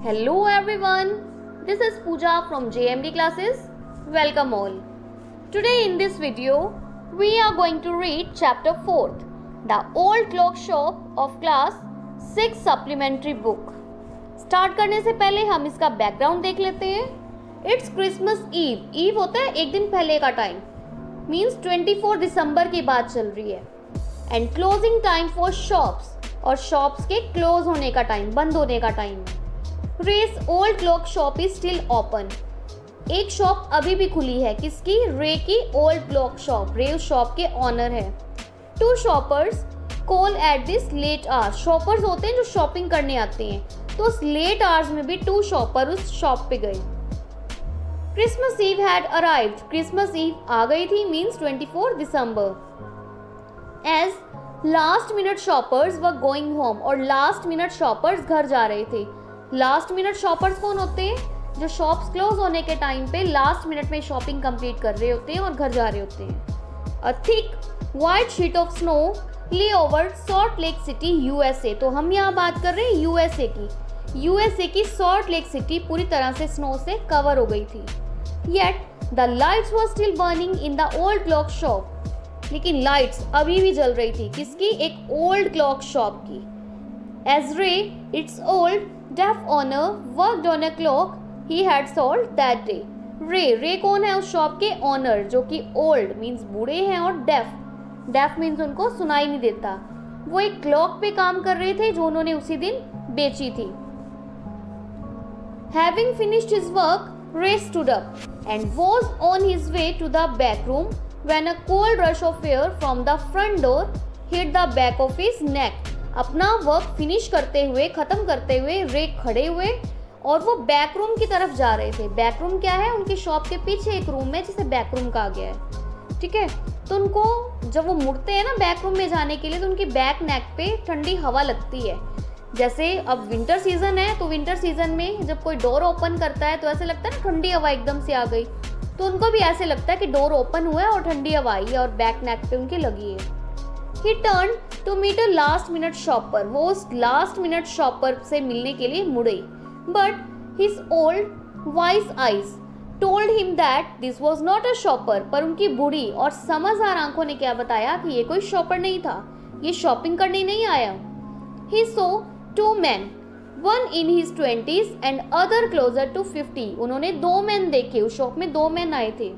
Hello everyone, this is Pooja from JMD classes. Welcome all. Today in this video, we are going to read chapter 4th, The Old Clock Shop of class 6 supplementary book. Start करने से पहले हम इसका background देख लेते हैं. It's Christmas ewe. Ewe होता है एक दिन पहले का टाइम, मीन्स 24 दिसंबर की बात चल रही है. And closing time for shops, और शॉप्स के क्लोज होने का टाइम, बंद होने का time. Ray's old clock shop is still open. एक शॉप अभी भी खुली है. किसकी? रे की ओल्ड क्लॉक शॉप. रे उस शॉप के ऑनर है. To shoppers call at this late hours. Shoppers होते हैं जो शॉपिंग करने आते हैं, तो उस लेट आवर्स में भी टू शॉपर उस शॉप पे गए. Christmas Eve had arrived. Christmas Eve आ गई थी, मीन्स 24 दिसंबर. As last minute shoppers were going home. और लास्ट मिनट शॉपर्स घर जा रहे थे. लास्ट मिनट शॉपर्स कौन होते हैं? जो शॉप्स क्लोज होने के टाइम पे लास्ट मिनट में शॉपिंग कंप्लीट कर रहे होते हैं और घर जा रहे होते हैं. A thick white sheet of snow lay over Salt Lake City USA. तो हम यहाँ बात कर रहे हैं यूएसए की. यूएसए की सॉल्ट लेक सिटी पूरी तरह से स्नो से कवर हो गई थी. Yet the lights were still burning in the old clock shop. लेकिन लाइट्स अभी भी जल रही थी. किसकी? एक ओल्ड क्लॉक शॉप की. As Ray it's old deaf owner worked on a clock he had sold that day. Ray कौन है? उस शॉप के ऑनर, जो कि ओल्ड मीन्स बूढ़े हैं, और डेफ मीन्स उनको सुनाई नहीं देता. वो एक क्लॉक पे काम कर रहे थे जो उन्होंने उसी दिन बेची थी. Having finished his work, Ray stood up and was on his way to the back room when a cold rush of air from the front door hit the back of his neck. अपना work finish करते हुए, खत्म करते हुए रे खड़े हुए और वो बैक रूम की तरफ जा रहे थे. बैक रूम क्या है? उनकी शॉप के पीछे एक रूम है जिसे बैक रूम कहा गया है. ठीक है, तो उनको जब वो मुड़ते हैं ना बैक रूम में जाने के लिए, तो उनकी बैक नेक पे ठंडी हवा लगती है. जैसे अब विंटर सीजन है, तो विंटर सीजन में जब कोई डोर ओपन करता है तो ऐसे लगता है ना ठंडी हवा एकदम से आ गई. तो उनको भी ऐसे लगता है कि डोर ओपन हुआ है और ठंडी हवा आई है और बैक नेक पे उनकी लगी है. He turn to meet a last minute shopper. वो उस लास्ट मिनट शॉपर से मिलने के लिए मुड़े. But his old wise eyes told him that this was not a shopper. पर उनकी बूढ़ी और समझदार आंखों ने क्या बताया कि ये कोई शॉपर नहीं था, ये शॉपिंग करने नहीं आया. He saw two man, one in his 20s and other closer to 50. उन्होंने दो मैन देखे. उस शॉप में दो मैन आए थे.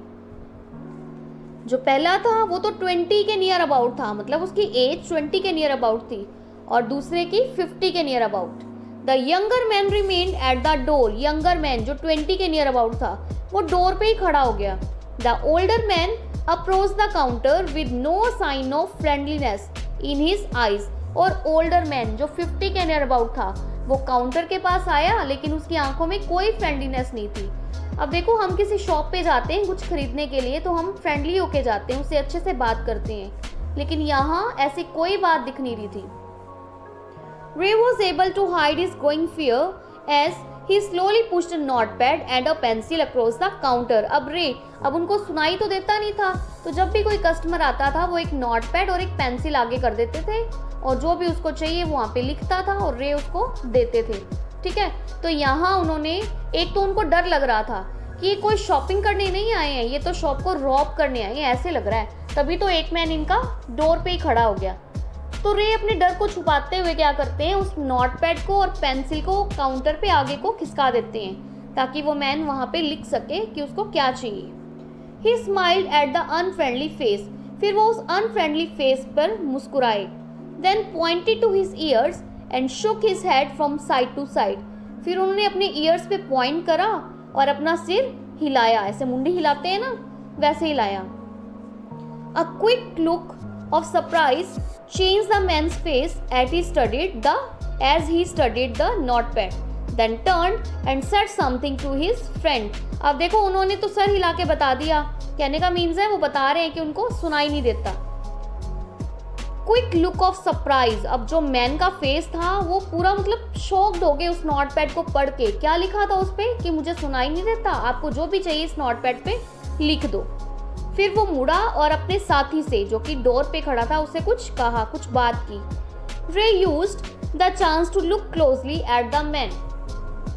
जो पहला था वो तो 20 के नियर अबाउट था, मतलब उसकी एज 20 के नियर अबाउट थी, और दूसरे की 50 के near about. The younger man remained at the door. Younger man जो 20 के नियर अबाउट था वो डोर पे ही खड़ा हो गया. The older man approach the counter with no sign of friendliness in his eyes. और ओल्डर मैन जो 50 के नियर अबाउट था वो काउंटर के पास आया, लेकिन उसकी आंखों में कोई फ्रेंडलीनेस नहीं थी. अब देखो, हम किसी शॉप पे जाते हैं कुछ खरीदने के लिए, तो हम फ्रेंडली होके जाते हैं, उससे अच्छे से बात करते हैं, लेकिन यहाँ ऐसी कोई बात दिख नहीं रही थी. Ray was able to hide his growing fear as he slowly pushed a notepad and a pencil across the counter. अब उनको सुनाई तो देता नहीं था, तो जब भी कोई कस्टमर आता था वो एक नोटपैड और एक पेंसिल आगे कर देते थे, और जो भी उसको चाहिए वो वहाँ पे लिखता था और रे उसको देते थे. ठीक है, तो यहाँ उन्होंने, एक तो उनको डर लग रहा था कि ये कोई शॉपिंग करने नहीं आए हैं, ये तो शॉप को रॉब करने आए हैं, ऐसे लग रहा है. तभी तो एक मैन इनका डोर पे ही खड़ा हो गया. तो रे अपने डर को छुपाते हुए क्या करते हैं, उस नोटपैड को और पेंसिल को काउंटर पे आगे को खिसका देते हैं, ताकि वो मैन वहाँ पे लिख सके कि उसको क्या चाहिए. ही smiled at the unfriendly face. फिर वो उस अनफ्रेंडली फेस पर मुस्कुराए. Then pointed to his ears and shook his head from side to side. फिर उन्होंने अपने ईयर्स पे पॉइंट करा और अपना सिर हिलाया. ऐसे मुंडी हिलाते हैं ना, वैसे हिलाया. A quick look of surprise changed the man's face as he studied the notepad. Then turned and said something to his friend. अब देखो, उन्होंने तो सर हिला के बता दिया. कहने का मीन्स है वो बता रहे हैं कि उनको सुनाई नहीं देता. Quick look of surprise. अब जो मैन का फेस था वो पूरा मतलब शॉक्ड हो गए उस नोटपैड को पढ़ के. क्या लिखा था उस पे? कि मुझे सुनाई नहीं देता, आपको जो भी चाहिए इस नोटपैड पे लिख दो. फिर वो मुड़ा और अपने साथी से, जो कि डोर पे खड़ा था, उसे कुछ कहा, कुछ बात की. Ray used the chance to look closely at the man.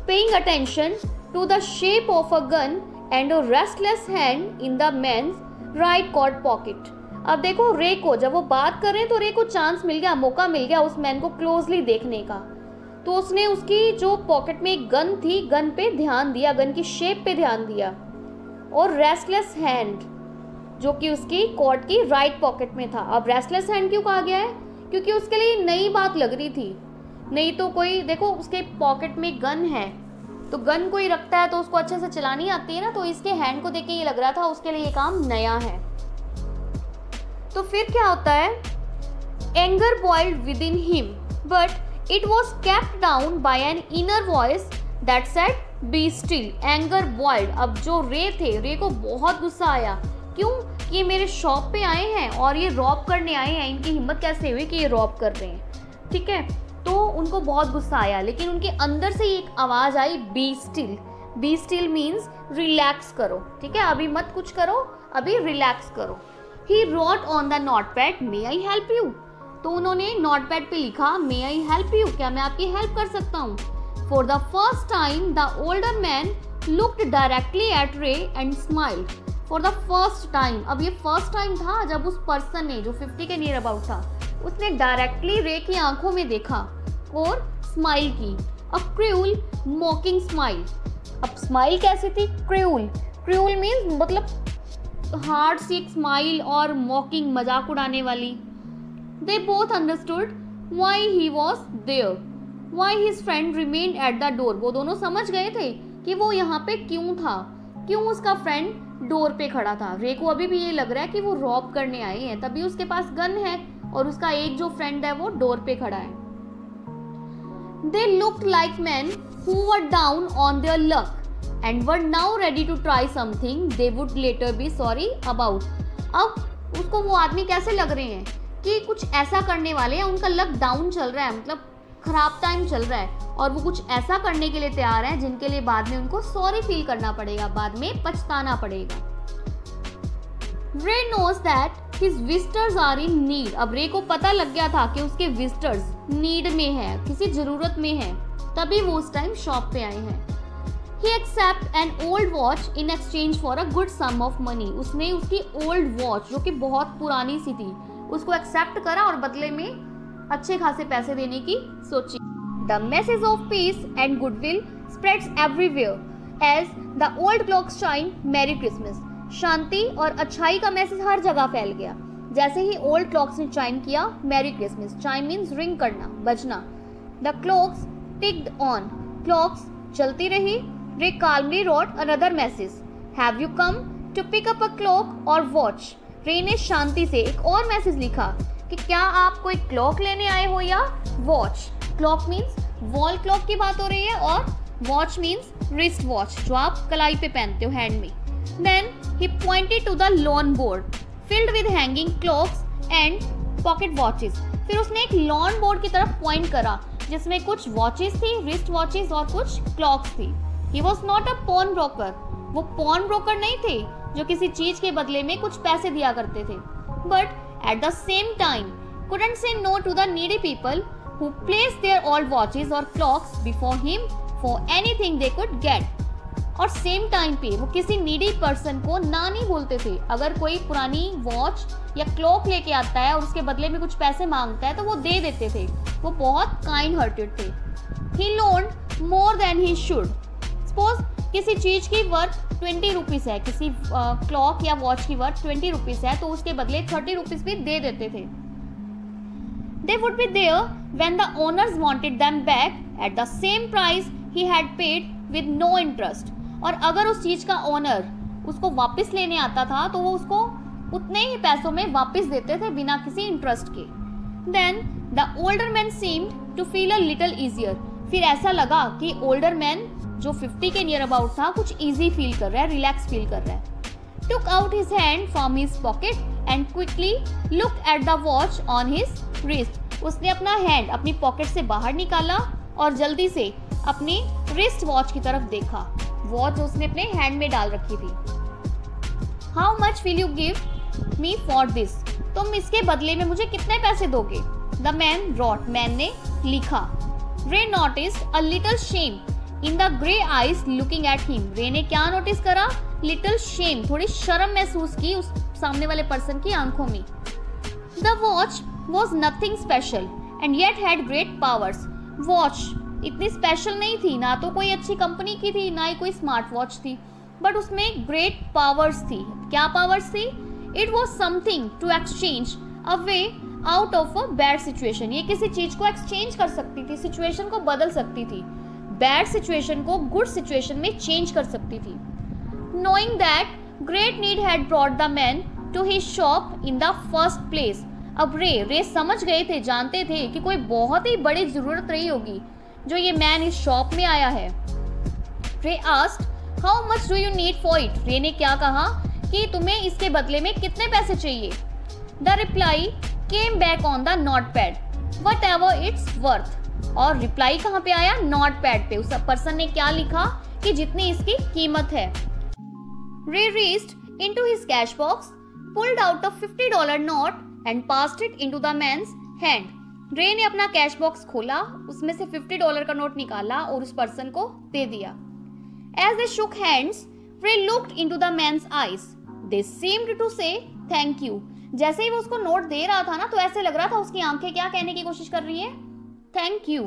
Paying attention to the shape of a gun and a restless hand in the man's right coat pocket. अब देखो रे को, जब वो बात कर रहे हैं तो रे को चांस मिल गया, मौका मिल गया उस मैन को क्लोजली देखने का। तो उसने उसकी जो पॉकेट में एक गन थी, गन पे ध्यान दिया, गन की शेप पे ध्यान दिया, और रेस्टलेस हैंड जो कि उसकी कोट की राइट पॉकेट में था। अब रेस्टलेस हैंड क्यों कहा गया है? क्योंकि उसके लिए नई बात लग रही थी। नहीं तो कोई देखो उसके पॉकेट में गन है, तो गन कोई रखता है तो उसको अच्छे से चलानी आती है ना, तो इसके हैंड को देख के ये लग रहा था उसके लिए ये काम नया है। तो फिर क्या होता है? Anger boiled with in him but it was kept down by an inner voice that said be still. Anger boiled, अब जो रे थे, रे को बहुत गुस्सा आया। क्यों? कि मेरे शॉप पे आए हैं और ये रॉब करने आए हैं, इनकी हिम्मत कैसे हुई कि ये रॉब कर रहे हैं, ठीक है। तो उनको बहुत गुस्सा आया, लेकिन उनके अंदर से एक आवाज़ आई, be still. Be still means relax करो, ठीक है, अभी मत कुछ करो, अभी रिलैक्स करो। He wrote on the notepad, may I help you. तो उन्होंने नोटपैड पे लिखा, मे आई हेल्प यू, क्या मैं आपकी हेल्प कर सकता हूँ। For the first time the older man looked directly at Ray and smiled. For the first time, अब ये फर्स्ट टाइम था जब उस पर्सन ने, जो 50 के नियर अबाउट था, उसने डायरेक्टली रे की आंखों में देखा और स्माइल की। A cruel mocking smile. अब स्माइल कैसी थी? क्रूल। क्रूल मीन्स मतलब हार्ड सी स्माइल और मॉकिंग, मजाक उड़ाने वाली। They both understood why he was there, why his friend remained at the door. वो दोनों समझ गए थे कि वो यहाँ पे क्यों था, क्यों उसका फ्रेंड डोर पे खड़ा था। रे को अभी भी ये लग रहा है कि वो रॉब करने आए हैं, तभी उसके पास गन है और उसका एक जो फ्रेंड है वो डोर पे खड़ा है। They looked like men who were down on their luck and were now ready to try something they would later be sorry about. अब उसको वो आदमी कैसे लग रहे हैं कि कुछ ऐसा करने वाले हैं, उनका लक डाउन चल रहा है, मतलब खराब टाइम चल रहा है, और वो कुछ ऐसा करने के लिए तैयार हैं जिनके लिए बाद में उनको सॉरी फील करना पड़ेगा, बाद में पछताना पड़ेगा। Ray knows that his visitors are in need. अब रे को पता लग गया था कि उसके विजिटर्स नीड में है, किसी जरूरत में है, तभी वो उस टाइम शॉप पे आए हैं। He accept an old watch in exchange for a good sum of money. उसने उसकी ओल्ड वॉच जो कि बहुत पुरानी सी थी उसको एक्सेप्ट करा और बदले में अच्छे खासे पैसे देने की सोची। The message of peace and goodwill spreads everywhere as the old clocks chime Merry Christmas. शांति और अच्छाई का मैसेज हर जगह फैल गया जैसे ही ओल्ड क्लॉक्स ने चाइम किया merry Christmas. Chime means ring करना, बजना। The clocks ticked on, clocks चलती रही। Ray calmly wrote another message, have you come to pick up a clock or watch. Ray ने शांति से एक और मैसेज लिखा कि क्या आप कोई क्लॉक लेने आए हो या watch. Clock means wall clock की बात हो रही है और वॉच मीन्स रिस्ट वॉच जो आप कलाई पे पहनते हो, हैंड में। Then he pointed to the lawn board filled with hanging clocks and pocket watches. फिर उसने एक लॉन बोर्ड की तरफ पॉइंट करा जिसमें कुछ वॉचेस थी, रिस्ट वॉचेस और कुछ क्लॉक्स थी। He was not a pawn broker. वो पॉन ब्रोकर नहीं थे जो किसी चीज के बदले में कुछ पैसे दिया करते थे। But at the same time couldn't say no to the needy people who placed their old watches or clocks before him for anything they could get. और सेम टाइम पे वो किसी नीडी पर्सन को ना नहीं बोलते थे। अगर कोई पुरानी वॉच या क्लॉक लेके आता है और उसके बदले में कुछ पैसे मांगता है तो वो दे देते थे। वो बहुत काइंड हार्टेड थे। He loaned more than he should. Suppose किसी चीज की वर्थ 20 रुपीज है, किसी क्लॉक या वॉच की वर्थ 20 रुपीज है तो उसके बदले 30 रुपीज भी दे देते थे। They would be there when the owners wanted them back at the same price he had paid with no interest. और अगर उस चीज का ओनर उसको वापस लेने आता था तो वो उसको उतने ही पैसों में वापस देते थे बिना किसी इंटरेस्ट के। Then the older man seemed to feel a little easier. फिर ऐसा लगा कि ओल्डर मैन जो 50 के नियर अबाउट था कुछ ईजी फील कर रहा है, रिलैक्स फील कर रहा है। Took out his hand from his pocket and quickly looked at the watch on his wrist. उसने अपना हैंड अपनी पॉकेट से बाहर निकाला और जल्दी से अपनी रिस्ट वॉच की तरफ देखा। वॉच उसने अपने हैंड में डाल रखी थी। How much will you give me for this? तुम इसके बदले में मुझे कितने पैसे दोगे? द मैन रॉट, मैन ने लिखा। रे noticed a little shame in the grey eyes looking at him. रे ने क्या नोटिस करा? लिटिल शेम, थोड़ी शर्म महसूस की उस सामने वाले पर्सन की आंखों में। The watch was nothing special and yet had great powers. Watch इतनी स्पेशल नहीं थी, ना तो कोई अच्छी कंपनी की थी, ना ही कोई स्मार्ट वॉच थी, बट उसमें ग्रेट पावर्स थी। क्या पावर्स थी? It was something to exchange a way out of a bad situation. ये किसी चीज को एक्सचेंज कर सकती थी, सिचुएशन को बदल सकती थी, बैड सिचुएशन को गुड सिचुएशन में चेंज कर सकती थी। Knowing that great need had brought the man to his shop in the first place. अब रे समझ गए थे, जानते थे कि कोई बहुत ही बड़ी जरूरत रही होगी जो ये मैन इस शॉप में आया है। रे asked how much do you need for it. रे ने क्या कहा कि तुम्हें इसके बदले में कितने पैसे चाहिए। The reply came back on the note pad, what ever its worth. और रिप्लाई कहाँ पे आया? नोट पैड पे। उस पर्सन ने क्या लिखा कि जितनी इसकी कीमत है। Ray reached into his cash box, pulled out a $50 note and passed it into the man's hand. Ray ने अपना कैश बॉक्स खोला, उसमें से $50 का नोट निकाला और उस पर्सन को दे दिया। As they shook hands, Ray looked into the man's eyes. They seemed to say thank you. जैसे ही वो उसको नोट दे रहा था ना, तो ऐसे लग रहा था उसकी आंखें क्या कहने की कोशिश कर रही हैं? Thank you.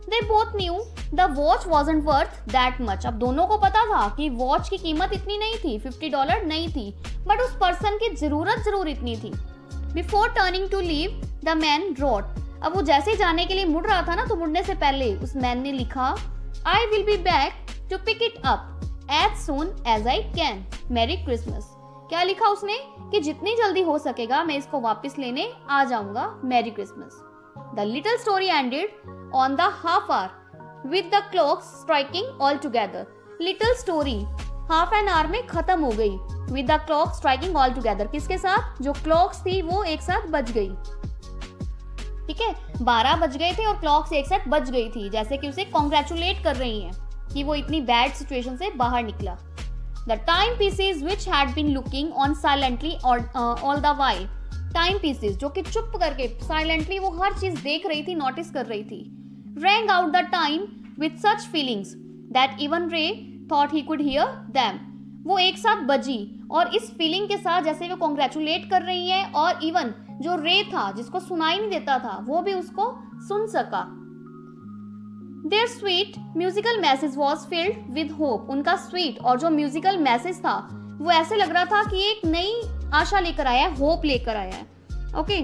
They both knew the watch wasn't worth that much. अब दोनों को पता था कि वॉच की कीमत इतनी नहीं थी, $50 नहीं थी, बट उस पर्सन की जरूरत जरूर इतनी थी। Before turning to leave, the man wrote. अब वो जैसे जाने के लिए मुड़ रहा था ना, तो मुड़ने से पहले उस मैन ने लिखा I will be back to pick it up as soon as I can. Merry Christmas. क्या लिखा उसने? कि जितनी जल्दी हो सकेगा मैं इसको वापस लेने आ जाऊंगा। Merry Christmas. The little story ended on the half hour with the clocks striking all together. Little story half an hour में खत्म हो गई with the clock striking all together. किसके साथ? जो क्लॉक्स थी वो एक साथ बज गई। ठीक है, 12 बज गए थे और क्लॉक्स एक साथ बज गई थी, जैसे कि उसे कॉन्ग्रेचुलेट कर रही हैं कि वो इतनी बैड सिचुएशन से बाहर निकला। The timepieces which had been looking on silently all the while. Timepieces जो कि चुप करके साइलेंटली वो हर चीज देख रही थी, नोटिस कर रही थी। Rang out the time with such feelings that even Ray thought he could hear them. वो एक साथ बजी और इस फीलिंग के साथ, जैसे वो कॉन्ग्रेचुलेट कर रही है, और इवन जो रे था जिसको सुनाई नहीं देता था वो भी उसको सुन सका। Their sweet musical message was filled with hope. उनका स्वीट और जो म्यूजिकल मैसेज था वो ऐसे लग रहा था कि एक नई आशा लेकर आया है, होप लेकर आया है। Okay,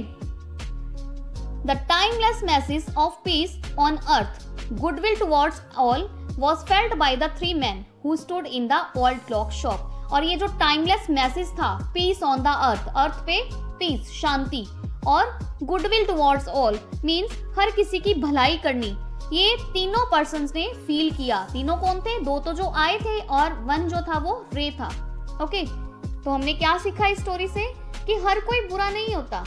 The timeless message of peace on earth, goodwill towards all was felt by the three men who stood in the old clock shop. और ये जो टाइमलेस मैसेज था, पीस ऑन द अर्थ, अर्थ पे piece, शांति, और goodwill towards all means हर किसी की भलाई करनी, ये तीनों पर्सन्स ने फील किया। तीनों कौन थे? दो तो जो आए थे और वन जो था वो रे था। ओके, तो हमने क्या सीखा इस स्टोरी से? कि हर कोई बुरा नहीं होता।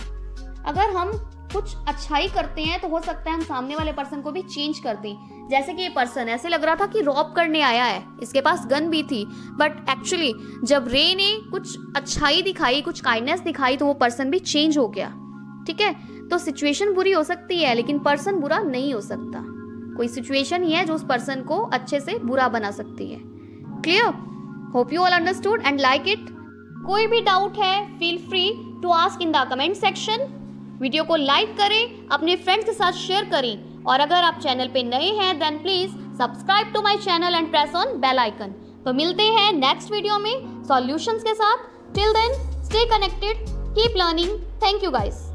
अगर हम कुछ अच्छाई करते हैं तो हो सकता है हम सामने वाले पर्सन को भी चेंज कर दें। जैसे कि ये पर्सन ऐसे लग रहा था कि रॉब करने आया है, इसके पास गन भी थी, बट एक्चुअली जब रे ने कुछ अच्छाई दिखाई, कुछ काइंडनेस दिखाई, तो वो पर्सन भी चेंज हो गया। ठीक है, तो सिचुएशन बुरी हो सकती है लेकिन पर्सन बुरा नहीं हो सकता। कोई सिचुएशन ही है जो उस पर्सन को अच्छे से बुरा बना सकती है। Clear? Hope you all understood and like it. कोई भी डाउट है feel free to ask in the comment section. Video को लाइक करें, अपने फ्रेंड्स के साथ शेयर करें, और अगर आप चैनल पे नए हैं then please subscribe to my channel and press on bell icon. तो मिलते हैं नेक्स्ट वीडियो में सॉल्यूशंस के साथ। Till then stay connected, keep learning. Thank you guys.